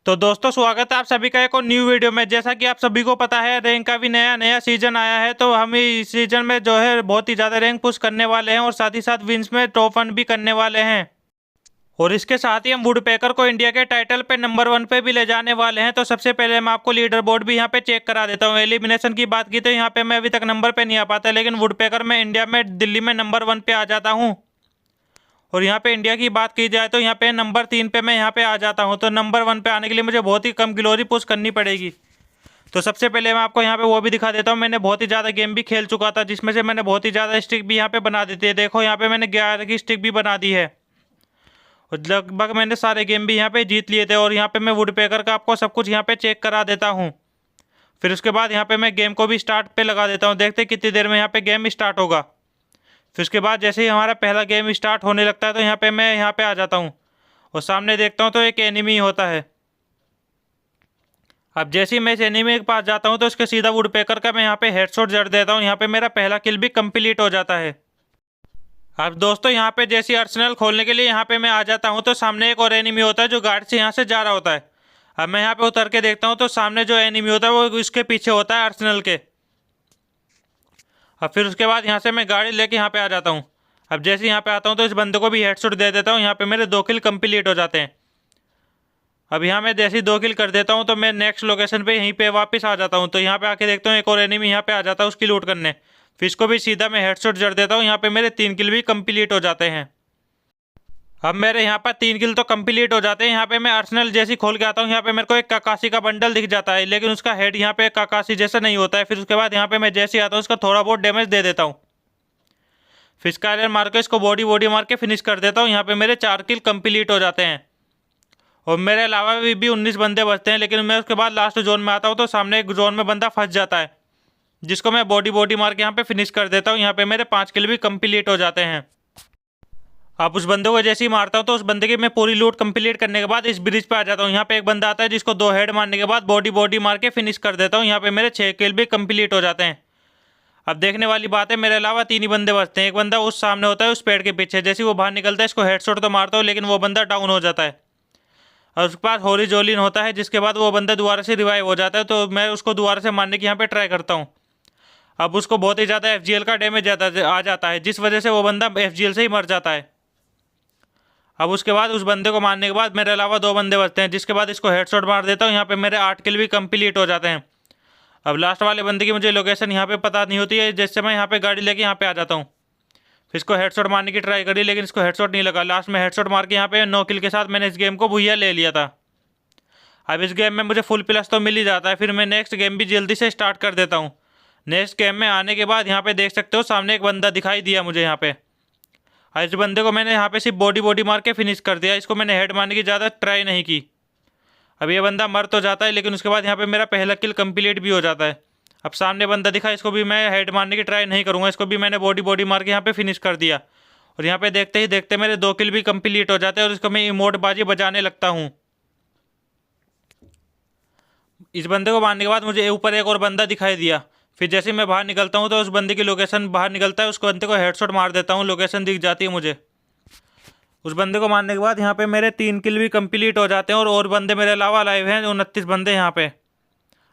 तो दोस्तों स्वागत है आप सभी का एक और न्यू वीडियो में। जैसा कि आप सभी को पता है रैंक का भी नया नया सीजन आया है, तो हम इस सीजन में जो है बहुत ही ज़्यादा रैंक पुश करने वाले हैं और साथ ही साथ विंस में टॉप 1 भी करने वाले हैं। और इसके साथ ही हम वुडपेकर को इंडिया के टाइटल पे नंबर 1 पे भी ले जाने वाले हैं। तो सबसे पहले मैं आपको लीडर बोर्ड भी यहाँ पे चेक करा देता हूँ। एलिमिनेशन की बात की तो यहाँ पे मैं अभी तक नंबर पे नहीं आ पाता, लेकिन वुडपेकर में इंडिया में दिल्ली में नंबर 1 पे आ जाता हूँ। और यहाँ पे इंडिया की बात की जाए तो यहाँ पे नंबर 3 पे मैं यहाँ पे आ जाता हूँ। तो नंबर 1 पे आने के लिए मुझे बहुत ही कम ग्लोरी पुश करनी पड़ेगी। तो सबसे पहले मैं आपको यहाँ पे वो भी दिखा देता हूँ। मैंने बहुत ही ज़्यादा गेम भी खेल चुका था, जिसमें से मैंने बहुत ही ज़्यादा स्टिक भी यहाँ पे बना दी थी। देखो यहाँ पे मैंने 11 की स्टिक भी बना दी है और लगभग मैंने सारे गेम भी यहाँ पे जीत लिए थे। और यहाँ पे मैं वुडपेकर का आपको सब कुछ यहाँ पे चेक करा देता हूँ। फिर उसके बाद यहाँ पे मैं गेम को भी स्टार्ट पे लगा देता हूँ। देखते कितनी देर में यहाँ पे गेम स्टार्ट होगा। फिर उसके बाद जैसे ही हमारा पहला गेम स्टार्ट होने लगता है तो यहाँ पे मैं यहाँ पे आ जाता हूँ और सामने देखता हूँ तो एक एनिमी होता है। अब जैसे ही मैं इस एनिमी के पास जाता हूँ तो उसके सीधा वुडपेकर का मैं यहाँ पे हेडशॉट जड़ देता हूँ। यहाँ पे मेरा पहला किल भी कंप्लीट हो जाता है। अब दोस्तों यहाँ पे जैसे अर्सेनल खोलने के लिए यहाँ पे मैं आ जाता हूँ तो सामने एक और एनिमी होता है जो गार्ड से यहाँ से जा रहा होता है। अब मैं यहाँ पे उतर के देखता हूँ तो सामने जो एनिमी होता है वो इसके पीछे होता है अर्सेनल के। अब फिर उसके बाद यहाँ से मैं गाड़ी लेके यहाँ पे आ जाता हूँ। अब जैसे यहाँ पे आता हूँ तो इस बंदे को भी हेडशॉट दे देता हूँ। यहाँ पे मेरे 2 किल कंप्लीट हो जाते हैं। अब यहाँ मैं जैसे ही 2 किल कर देता हूँ तो मैं नेक्स्ट लोकेशन पे यहीं पे वापस आ जाता हूँ। तो यहाँ पे आके देखता हूँ एक और एनिमी यहाँ पे आ जाता है उसकी लूट करने। फिर इसको भी सीधा मैं हेडशॉट जड़ देता हूँ। यहाँ पे मेरे 3 किल भी कंप्लीट हो जाते हैं। अब मेरे यहाँ पर 3 किल तो कंप्लीट हो जाते हैं। यहाँ पे मैं अर्सेनल जैसी खोल के आता हूँ। यहाँ पे मेरे को एक काकासी का बंडल दिख जाता है, लेकिन उसका हेड यहाँ पे काकासी जैसा नहीं होता है। फिर उसके बाद यहाँ पे मैं जैसे ही आता हूँ उसका थोड़ा बहुत डैमेज दे देता हूँ। फिर स्काइलर मार के इसको बॉडी बॉडी मार के फिनिश कर देता हूँ। यहाँ पे मेरे 4 किल कंप्लीट हो जाते हैं और मेरे अलावा भी 19 बंदे बचते हैं। लेकिन मैं उसके बाद लास्ट जोन में आता हूँ तो सामने एक जोन में बंदा फंस जाता है, जिसको मैं बॉडी बॉडी मार के यहाँ पे फिनिश कर देता हूँ। यहाँ पे मेरे 5 किल भी कंप्लीट हो जाते हैं। अब उस बंदे को जैसे ही मारता हूँ तो उस बंदे की मैं पूरी लूट कंप्लीट करने के बाद इस ब्रिज पे आ जाता हूँ। यहाँ पे एक बंदा आता है जिसको 2 हेड मारने के बाद बॉडी बॉडी मार के फिनिश कर देता हूँ। यहाँ पे मेरे 6 किल भी कंप्लीट हो जाते हैं। अब देखने वाली बात है, मेरे अलावा 3 ही बंदे बचते हैं। एक बंदा उस सामने होता है उस पेड़ के पीछे। जैसे ही वो बाहर निकलता है इसको हेडशॉट तो मारता हूँ, लेकिन वो बंदा डाउन हो जाता है। और उसके पास हॉरिजॉन्टल होता है, जिसके बाद वो बंदा दोबारा से रिवाइव हो जाता है। तो मैं उसको दोबारा से मारने की यहाँ पे ट्राई करता हूँ। अब उसको बहुत ही ज़्यादा FGL का डैमेज आ जाता है, जिस वजह से वो बंदा FGL से ही मर जाता है। अब उसके बाद उस बंदे को मारने के बाद मेरे अलावा 2 बंदे बचते हैं, जिसके बाद इसको हेडशॉट मार देता हूँ। यहाँ पे मेरे 8 किल भी कंप्लीट हो जाते हैं। अब लास्ट वाले बंदे की मुझे लोकेशन यहाँ पे पता नहीं होती है, जिससे मैं यहाँ पे गाड़ी लेके यहाँ पे आ जाता हूँ। फिर इसको हेडशॉट मारने की ट्राई करी, लेकिन इसको हेडशॉट नहीं लगा। लास्ट में हेडशॉट मार के यहाँ पे 9 किल के साथ मैंने इस गेम को भुइया ले लिया था। अब इस गेम में मुझे फुल प्लस तो मिल ही जाता है। फिर मैं नेक्स्ट गेम भी जल्दी से स्टार्ट कर देता हूँ। नेक्स्ट गेम में आने के बाद यहाँ पे देख सकते हो सामने एक बंदा दिखाई दिया मुझे यहाँ पे। इस बंदे को मैंने यहाँ पे सिर्फ बॉडी बॉडी मार के फिनिश कर दिया। इसको मैंने हेड मारने की ज़्यादा ट्राई नहीं की। अब ये बंदा मर तो जाता है, लेकिन उसके बाद यहाँ पे मेरा पहला किल कंप्लीट भी हो जाता है। अब सामने बंदा दिखा, इसको भी मैं हेड मारने की ट्राई नहीं करूँगा। इसको भी मैंने बॉडी बॉडी मार के यहाँ पे फिनिश कर दिया। और यहाँ पे देखते ही देखते मेरे 2 किल भी कंप्लीट हो जाते हैं और इसको मैं इमोट बाजी बजाने लगता हूँ। इस बंदे को मारने के बाद मुझे ऊपर एक और बंदा दिखाई दिया। फिर जैसे ही मैं बाहर निकलता हूँ तो उस बंदे की लोकेशन बाहर निकलता है, उस बंदे को हेडशॉट मार देता हूँ। लोकेशन दिख जाती है मुझे। उस बंदे को मारने के बाद यहाँ पे मेरे 3 किल भी कंप्लीट हो जाते हैं और बंदे मेरे अलावा लाइव हैं 29 बंदे यहाँ पे।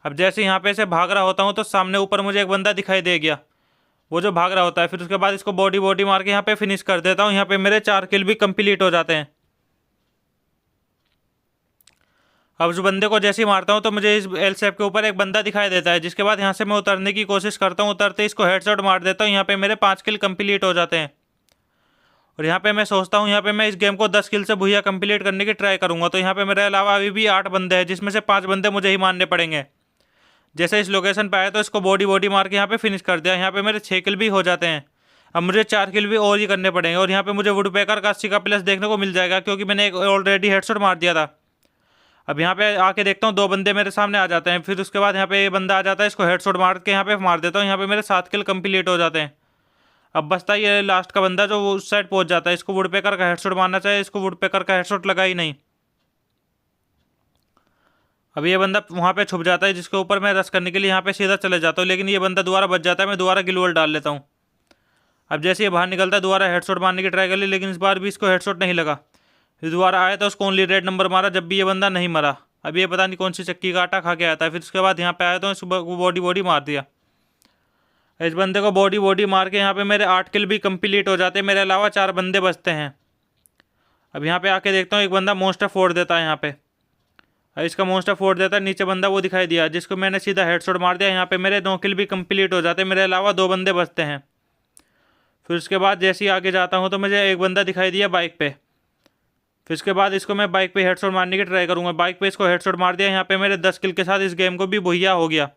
अब जैसे यहाँ पे से भाग रहा होता हूँ तो सामने ऊपर मुझे एक बंदा दिखाई दे गया, वो जो भाग रहा होता है। फिर उसके बाद इसको बॉडी बॉडी मार के यहाँ पे फिनिश कर देता हूँ। यहाँ पे मेरे 4 किल भी कंप्लीट हो जाते हैं। अब उस बंदे को जैसे ही मारता हूँ तो मुझे इस एल शेप के ऊपर एक बंदा दिखाई देता है, जिसके बाद यहाँ से मैं उतरने की कोशिश करता हूँ। उतरते इसको हेडशॉट मार देता हूँ। यहाँ पे मेरे 5 किल कंप्लीट हो जाते हैं। और यहाँ पे मैं सोचता हूँ यहाँ पे मैं इस गेम को 10 किल से भुइया कंप्लीट करने की ट्राई करूँगा। तो यहाँ पे मेरे अलावा अभी भी 8 बंदे हैं, जिसमें से 5 बंदे मुझे ही मारने पड़ेंगे। जैसे इस लोकेशन पे आया तो इसको बॉडी बॉडी मार के यहाँ पे फिनिश कर दिया। यहाँ पे मेरे 6 किल भी हो जाते हैं। अब मुझे 4 किल भी और ही करने पड़ेंगे। और यहाँ पे मुझे वुडपेकर का 80 का प्लस देखने को मिल जाएगा, क्योंकि मैंने एक ऑलरेडी हेडशॉट मार दिया था। अब यहाँ पे आके देखता हूँ 2 बंदे मेरे सामने आ जाते हैं। फिर उसके बाद यहाँ पे ये बंदा आ जाता है, इसको हेडशॉट मार के यहाँ पे मार देता हूँ। यहाँ पे मेरे 7 किल कंप्लीट हो जाते हैं। अब बचता ही ये लास्ट का बंदा जो उस साइड पहुँच जाता है। इसको वुडपेकर का हेडशॉट मारना चाहिए, इसको वुडपेकर का हेडशॉट लगा ही नहीं। अब ये बंदा वहाँ पे छुप जाता है, जिसके ऊपर मैं रश करने के लिए यहाँ पे सीधा चले जाता हूँ, लेकिन ये बंदा दोबारा बच जाता है। मैं दोबारा गिलवॉल डाल लेता हूँ। अब जैसे ये बाहर निकलता है दोबारा हेडशॉट मारने की ट्राई कर ली, लेकिन इस बार भी इसको हेडशॉट नहीं लगा। फिर दोबारा आया तो उसको ओनली रेड नंबर मारा, जब भी ये बंदा नहीं मरा। अब ये पता नहीं कौन सी चक्की का आटा खा के आया था। फिर उसके बाद यहाँ पे आया तो सुबह को बॉडी बॉडी मार दिया। इस बंदे को बॉडी बॉडी मार के यहाँ पे मेरे 8 किल भी कंप्लीट हो जाते हैं, मेरे अलावा 4 बंदे बचते हैं। अब यहाँ पे आके देखता हूँ एक बंदा मोस्टर फोड़ देता है यहाँ पे। इसका मोस्टर फोड़ देता है, नीचे बंदा वो दिखाई दिया जिसको मैंने सीधा हेडशॉट मार दिया। यहाँ पे मेरे 9 किल भी कंप्लीट हो जाते हैं, मेरे अलावा 2 बंदे बचते हैं। फिर उसके बाद जैसे ही आगे जाता हूँ तो मुझे एक बंदा दिखाई दिया बाइक पे। फिर उसके बाद इसको मैं बाइक पे हेडशॉट मारने की ट्राई करूँगा। बाइक पे इसको हेडशॉट मार दिया। यहाँ पे मेरे 10 किल के साथ इस गेम को भी भुइया हो गया।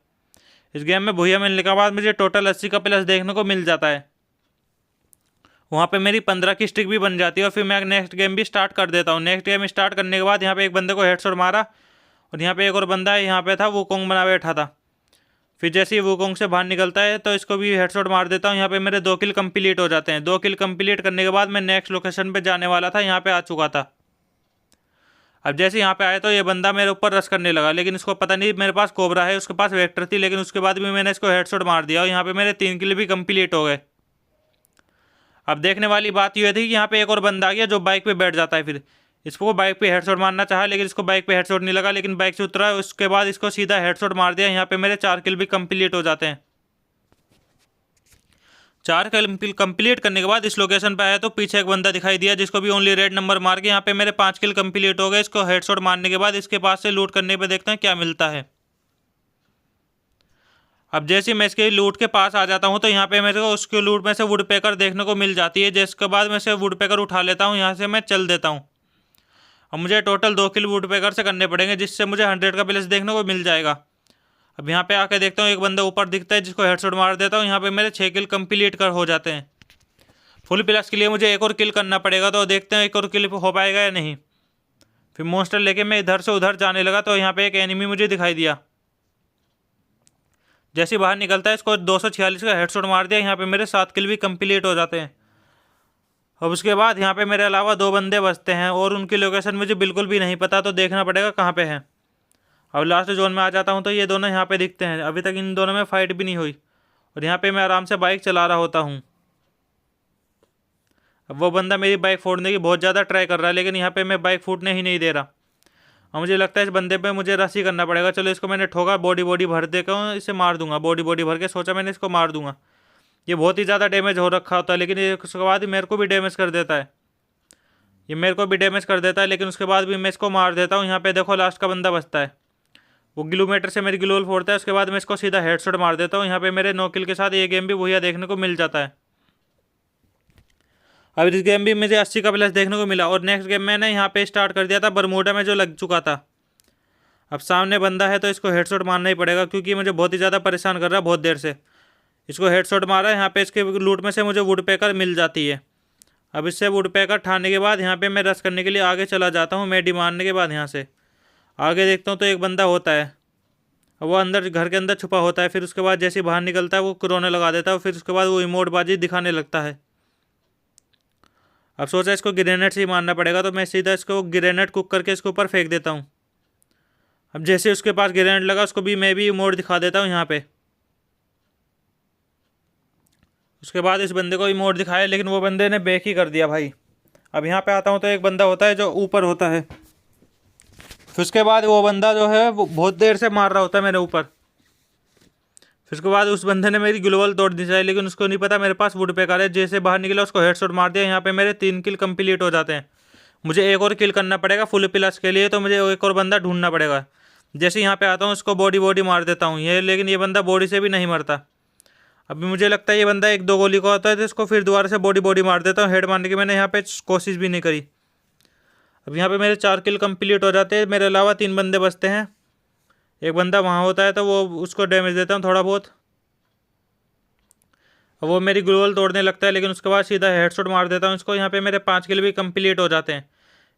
इस गेम में भुइया मिलने के बाद मुझे टोटल 80 का प्लस देखने को मिल जाता है। वहाँ पे मेरी 15 की स्टिक भी बन जाती है और फिर मैं नेक्स्ट गेम भी स्टार्ट कर देता हूँ। नेक्स्ट गेम स्टार्ट करने के बाद यहाँ पे एक बंदे को हेडशॉट मारा और यहाँ पे एक और बंदा है यहाँ पे था, वुकोंग बना बैठा था। फिर जैसे ही वुकोंग से बाहर निकलता है तो इसको भी हेडशॉट मार देता हूँ। यहाँ पे मेरे 2 किल कंप्लीट हो जाते हैं। 2 किल कंप्लीट करने के बाद मैं नेक्स्ट लोकेशन पे जाने वाला था, यहाँ पे आ चुका था। अब जैसे यहाँ पे आया तो ये बंदा मेरे ऊपर रश करने लगा, लेकिन इसको पता नहीं मेरे पास कोबरा है, उसके पास वेक्टर थी, लेकिन उसके बाद भी मैंने इसको हेडशॉट मार दिया और यहाँ पे मेरे 3 किल भी कंप्लीट हो गए। अब देखने वाली बात यह थी कि यहाँ पे एक और बंदा आ गया जो बाइक पे बैठ जाता है। फिर इसको बाइक पे हेडशॉट मारना चाहा, लेकिन इसको बाइक पे हेडशॉट नहीं लगा, लेकिन बाइक से उतरा, उसके बाद इसको सीधा हेडशॉट मार दिया। यहाँ पे मेरे 4 किल भी कंप्लीट हो जाते हैं। 4 किल कंप्लीट करने के बाद इस लोकेशन पे आया तो पीछे एक बंदा दिखाई दिया जिसको भी ओनली रेड नंबर मार के यहाँ पे मेरे 5 किल कंप्लीट हो गए। इसको हेडशॉट मारने के बाद इसके पास से लूट करने पे देखते हैं क्या मिलता है। अब जैसे मैं इसके लूट के पास आ जाता हूँ तो यहाँ पे मेरे को उसके लूट में से वुड पेकर देखने को मिल जाती है, जिसके बाद मैं से वुड पेकर उठा लेता हूँ, यहाँ से मैं चल देता हूँ। अब मुझे टोटल 2 किल वुड पेकर से करने पड़ेंगे, जिससे मुझे 100 का प्लस देखने को मिल जाएगा। अब यहाँ पे आके देखता हूँ एक बंदा ऊपर दिखता है जिसको हेडशॉट मार देता हूँ। यहाँ पे मेरे 6 किल कंप्लीट कर हो जाते हैं। फुल प्लस के लिए मुझे एक और किल करना पड़ेगा, तो देखते हैं एक और किल हो पाएगा या नहीं। फिर मोस्टर लेके मैं इधर से उधर जाने लगा तो यहाँ पे एक एनिमी मुझे दिखाई दिया। जैसे ही बाहर निकलता है इसको 246 का हेडशॉट मार दिया। यहाँ पे मेरे 7 किल भी कंप्लीट हो जाते हैं। अब उसके बाद यहाँ पे मेरे अलावा 2 बंदे बचते हैं और उनकी लोकेशन मुझे बिल्कुल भी नहीं पता, तो देखना पड़ेगा कहाँ पे है। अब लास्ट जोन में आ जाता हूँ तो ये दोनों यहाँ पे दिखते हैं। अभी तक इन दोनों में फाइट भी नहीं हुई और यहाँ पे मैं आराम से बाइक चला रहा होता हूँ। अब वो बंदा मेरी बाइक फोड़ने की बहुत ज़्यादा ट्राई कर रहा है, लेकिन यहाँ पे मैं बाइक फूटने ही नहीं दे रहा। और मुझे लगता है इस बंदे पे मुझे रश ही करना पड़ेगा। चलो इसको मैंने ठोका, बॉडी बॉडी भर देकर इसे मार दूंगा। बॉडी बॉडी भर के सोचा मैंने इसको मार दूंगा। ये बहुत ही ज़्यादा डैमेज हो रखा होता है, लेकिन ये उसके बाद ही मेरे को भी डैमेज कर देता है। ये मेरे को भी डैमेज कर देता है, लेकिन उसके बाद भी मैं इसको मार देता हूँ। यहाँ पे देखो लास्ट का बंदा बचता है, वो ग्लूमीटर से मेरी ग्लूल फोड़ता है। उसके बाद मैं इसको सीधा हेडशॉट मार देता हूँ। यहाँ पे मेरे 9 किल के साथ ये गेम भी भूया देखने को मिल जाता है। अब इस गेम भी मुझे 80 का प्लस देखने को मिला और नेक्स्ट गेम मैंने यहाँ पे स्टार्ट कर दिया था बरमूडा में, जो लग चुका था। अब सामने बंदा है तो इसको हेडशॉट मारना ही पड़ेगा, क्योंकि मुझे बहुत ही ज़्यादा परेशान कर रहा है बहुत देर से। इसको हेडशॉट मारा। यहाँ पे इसके लूट में से मुझे वुड पैकर मिल जाती है। अब इससे वुड पैकर ठाने के बाद यहाँ पे मैं रश करने के लिए आगे चला जाता हूँ। मेडी मारने के बाद यहाँ से आगे देखता हूँ तो एक बंदा होता है, वो अंदर घर के अंदर छुपा होता है। फिर उसके बाद जैसे ही बाहर निकलता है वो कोरोना लगा देता है। फिर उसके बाद वो इमोट बाजी दिखाने लगता है। अब सोचा इसको ग्रेनेड से ही मारना पड़ेगा, तो मैं सीधा इसको ग्रेनेड कुक करके इसके ऊपर फेंक देता हूँ। अब जैसे उसके पास ग्रेनेड लगा उसको भी मैं भी इमोट दिखा देता हूँ यहाँ पे। उसके बाद इस बंदे को इमोट दिखाया, लेकिन वो बंदे ने बैक ही कर दिया भाई। अब यहाँ पे आता हूँ तो एक बंदा होता है जो ऊपर होता है। फिर उसके बाद वो बंदा जो है वो बहुत देर से मार रहा होता है मेरे ऊपर। फिर उसके बाद उस बंदे ने मेरी ग्लोबल तोड़ दी चाहिए, लेकिन उसको नहीं पता मेरे पास वुड पैकर है। जैसे बाहर निकला उसको हेडशॉट मार दिया। यहाँ पे मेरे 3 किल कंप्लीट हो जाते हैं। मुझे एक और किल करना पड़ेगा फुल प्लस के लिए, तो मुझे एक और बंदा ढूंढना पड़ेगा। जैसे यहाँ पे आता हूँ उसको बॉडी बॉडी मार देता हूँ लेकिन ये बंदा बॉडी से भी नहीं मरता। अभी मुझे लगता है ये बंदा 1-2 गोली को आता है, तो इसको फिर दोबारा से बॉडी बॉडी मार देता हूँ। हेड मारने की मैंने यहाँ पे कोशिश भी नहीं करी। अब यहाँ पे मेरे 4 किल कंप्लीट हो जाते हैं। मेरे अलावा 3 बंदे बचते हैं। एक बंदा वहाँ होता है तो वो उसको डैमेज देता हूँ थोड़ा बहुत। अब वो मेरी ग्लोबल तोड़ने लगता है, लेकिन उसके बाद सीधा हेडशॉट मार देता हूँ इसको। यहाँ पे मेरे 5 किल भी कंप्लीट हो जाते हैं।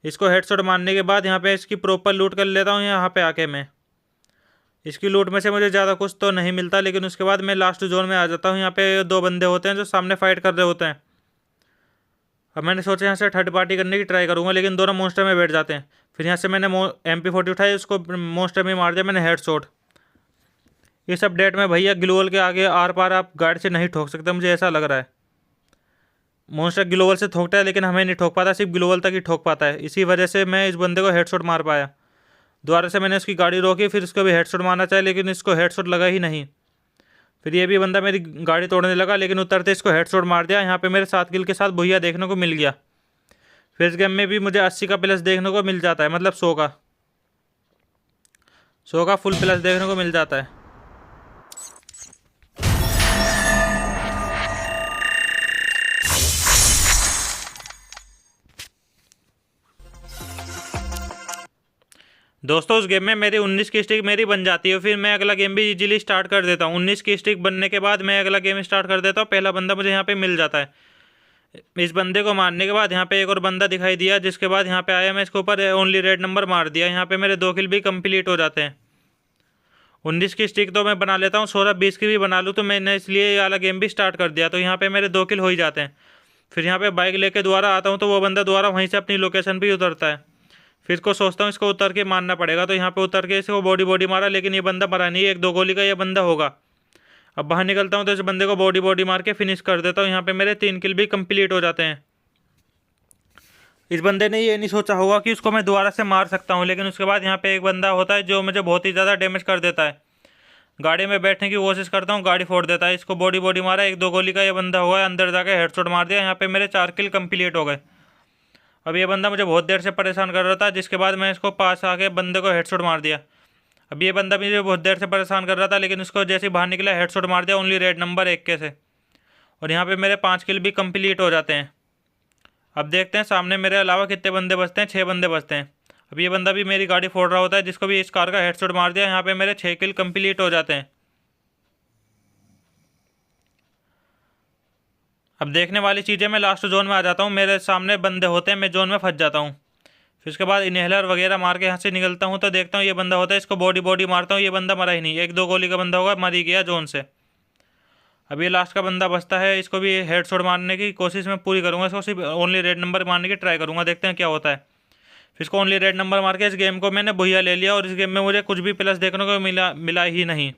इसको हेडशॉट मारने के बाद यहाँ पे इसकी प्रॉपर लूट कर लेता हूँ। यहाँ पे आके मैं इसकी लूट में से मुझे ज़्यादा कुछ तो नहीं मिलता, लेकिन उसके बाद मैं लास्ट जोन में आ जाता हूँ। यहाँ पे 2 बंदे होते हैं जो सामने फाइट कर रहे होते हैं। अब मैंने सोचा यहाँ से थर्ड पार्टी करने की ट्राई करूँगा, लेकिन दोनों मोस्टर में बैठ जाते हैं। फिर यहाँ से मैंने MP40 उठाई, उसको मोस्टर में मार दिया मैंने हेडशॉट। इस अपडेट में भैया ग्लोबल के आगे आर पार आप गाड़ी से नहीं ठोक सकते, मुझे ऐसा लग रहा है। मोस्टर ग्लोबल से ठोकता है लेकिन हमें नहीं ठोक पाता, सिर्फ ग्लोबल तक ही ठोक पाता है। इसी वजह से मैं इस बंदे को हेडशॉट मार पाया। दोबारा से मैंने उसकी गाड़ी रोकी, फिर इसको भी हेडशॉट मारना चाहे लेकिन इसको हेडशॉट लगा ही नहीं। फिर ये भी बंदा मेरी गाड़ी तोड़ने लगा लेकिन उतरते इसको हेडशॉट मार दिया। यहाँ पे मेरे 7 किल के साथ भुइया देखने को मिल गया। फिर इस गेम में भी मुझे 80 का प्लस देखने को मिल जाता है, मतलब 100 का फुल प्लस देखने को मिल जाता है। दोस्तों उस गेम में मेरी 19 की स्ट्रिक मेरी बन जाती है। फिर मैं अगला गेम भी इजीली स्टार्ट कर देता हूँ। 19 की स्ट्रिक बनने के बाद मैं अगला गेम स्टार्ट कर देता हूँ। पहला बंदा मुझे यहाँ पे मिल जाता है। इस बंदे को मारने के बाद यहाँ पे एक और बंदा दिखाई दिया, जिसके बाद यहाँ पे आया, मैं इसके ऊपर ओनली रेड नंबर मार दिया। यहाँ पे मेरे 2 किल भी कंप्लीट हो जाते हैं। 19 की स्ट्रिक तो मैं बना लेता हूँ, 16-20 की भी बना लूँ तो मैंने इसलिए ये वाला गेम भी स्टार्ट कर दिया। तो यहाँ पे मेरे 2 किल हो ही जाते हैं। फिर यहाँ पे बाइक लेके दोबारा आता हूँ तो वो बंदा दोबारा वहीं से अपनी लोकेशन पर ही उतरता है। फिर इसको सोचता हूँ इसको उतर के मारना पड़ेगा, तो यहाँ पे उतर के इसको बॉडी मारा लेकिन ये बंदा मरा नहीं, 1-2 गोली का ये बंदा होगा। अब बाहर निकलता हूँ तो इस बंदे को बॉडी मार के फिनिश कर देता हूँ। यहाँ पे मेरे 3 किल भी कंप्लीट हो जाते हैं। इस बंदे ने ये नहीं सोचा होगा कि उसको मैं दोबारा से मार सकता हूँ, लेकिन उसके बाद यहाँ पे एक बंदा होता है जो मुझे बहुत ही ज़्यादा डैमेज कर देता है। गाड़ी में बैठने की कोशिश करता हूँ, गाड़ी फोड़ देता है। इसको बॉडी मारा, 1-2 गोली का ये बंदा हुआ, अंदर जाके हेडशॉट मार दिया। यहाँ पे मेरे 4 किल कंप्लीट हो गए। अब ये बंदा मुझे बहुत देर से परेशान कर रहा था, जिसके बाद मैं इसको पास आके बंदे को हेडशॉट मार दिया। अब ये बंदा मुझे बहुत देर से परेशान कर रहा था, लेकिन इसको जैसे ही बाहर निकला हेडशॉट मार दिया ओनली रेड नंबर 1 के से। और यहाँ पे मेरे 5 किल भी कंप्लीट हो जाते हैं। अब देखते हैं सामने मेरे अलावा कितने बंदे बचते हैं। 6 बंदे बचते हैं। अब ये बंदा भी मेरी गाड़ी फोड़ रहा होता है, जिसको भी इस कार का हेडशॉट मार दिया। यहाँ पे मेरे 6 किल कंप्लीट हो जाते हैं। अब देखने वाली चीज़ें, मैं लास्ट जोन में आ जाता हूँ, मेरे सामने बंदे होते हैं, मैं जोन में फंस जाता हूँ। फिर उसके बाद इनहेलर वगैरह मार के यहाँ से निकलता हूँ तो देखता हूँ ये बंदा होता है, इसको बॉडी मारता हूँ, ये बंदा मरा ही नहीं, 1-2 गोली का बंदा होगा, मर ही गया जोन से। अब ये लास्ट का बंदा बचता है, इसको भी हेडशॉट मारने की कोशिश मैं पूरी करूँगा। इसको सिर्फ ओनली रेड नंबर मारने की ट्राई करूँगा, देखते हैं क्या होता है। फिर इसको ओनली रेड नंबर मार के इस गेम को मैंने भुइया ले लिया और इस गेम में मुझे कुछ भी प्लस देखने को मिला ही नहीं।